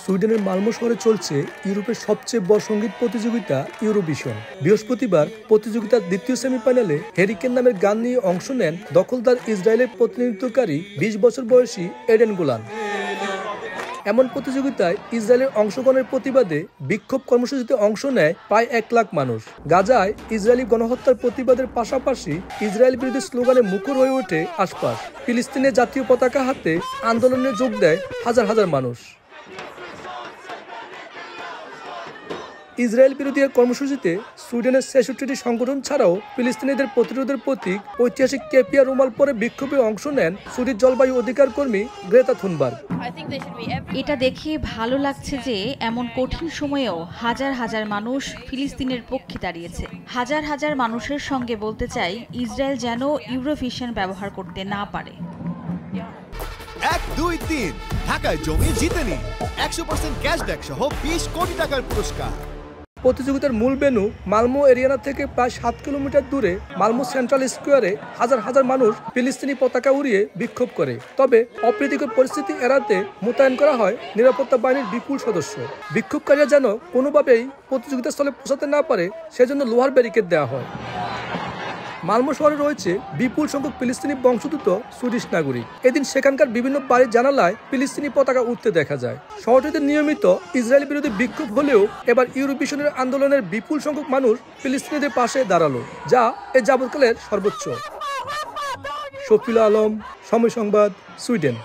সুইডেনের মালমো শহরে চলছে ইউরোপের সবচেয়ে বড় সঙ্গীত প্রতিযোগিতা ইউরোভিশন। বৃহস্পতিবার প্রতিযোগিতার দ্বিতীয় সেমিফাইনালে হ্যারিকেন নামের গান নিয়ে অংশ নেন দখলদার ইসরায়েলের প্রতিনিধিত্বকারী ২০ বছর বয়সী এডেন গোলান। এমন প্রতিযোগিতায় ইসরায়েলের অংশগ্রহণের প্রতিবাদে বিক্ষোভ কর্মসূচিতে অংশ নেয় প্রায় ১ লাখ মানুষ। গাজায় ইসরায়েলি গণহত্যার প্রতিবাদের পাশাপাশি ইসরায়েল বিরোধী স্লোগানে মুখর হয়ে ওঠে আশপাশ। ফিলিস্তিনের জাতীয় পতাকা হাতে আন্দোলনে যোগ দেয় হাজার হাজার মানুষ। ইসরায়েল বিরোধী কর্মসূচিতে সুইডেনের ৬৬টি সংগঠন ছাড়াও ফিলিস্তিনিদের প্রতিরোধের প্রতীক ঐতিহাসিক কেপিয়া রুমাল পরে বিক্ষোভে অংশ নেন সুইডিশ জলবায়ু অধিকার কর্মী গ্রেতা থুনবার্গ। এটা দেখে ভালো লাগছে যে এমন কঠিন সময়েও হাজার হাজার মানুষ ফিলিস্তিনের পক্ষে দাঁড়িয়েছে। হাজার হাজার মানুষের সঙ্গে বলতে চাই, ইসরায়েল যেন ইউরোভিশন ব্যবহার করতে না পারে। ১, ২, ৩ ঢাকায় জমি জিতে নিন ১০০% ক্যাশব্যাক সহ ২০ কোটি টাকার পুরস্কার। প্রতিযোগিতার মূল ভেন্যু মালমো এরিয়ানা থেকে প্রায় ৭ কিলোমিটার দূরে মালমো সেন্ট্রাল স্কোয়ারে হাজার হাজার মানুষ ফিলিস্তিনি পতাকা উড়িয়ে বিক্ষোভ করে। তবে অপ্রীতিকর পরিস্থিতি এড়াতে মোতায়েন করা হয় নিরাপত্তা বাহিনীর বিপুল সদস্য। বিক্ষোভকারীরা যেন কোনোভাবেই প্রতিযোগিতার স্থলে পৌঁছাতে না পারে সেজন্য লোহার ব্যারিকেড দেওয়া হয়। মালমো শহরে রয়েছে বিপুল সংখ্যক ফিলিস্তিনি বংশোদ্ভূত সুইডিশ নাগরিক। এদিন সেখানকার বিভিন্ন বাড়ির জানালায় ফিলিস্তিনি পতাকা উঠতে দেখা যায়। শহরটিতে নিয়মিত ইসরায়েল বিরোধী বিক্ষোভ হলেও এবার ইউরোভিশনের আন্দোলনের বিপুল সংখ্যক মানুষ ফিলিস্তিনিদের পাশে দাঁড়ালো, যা এ যাবৎকালের সর্বোচ্চ। শফিউল আলম, সময় সংবাদ, সুইডেন।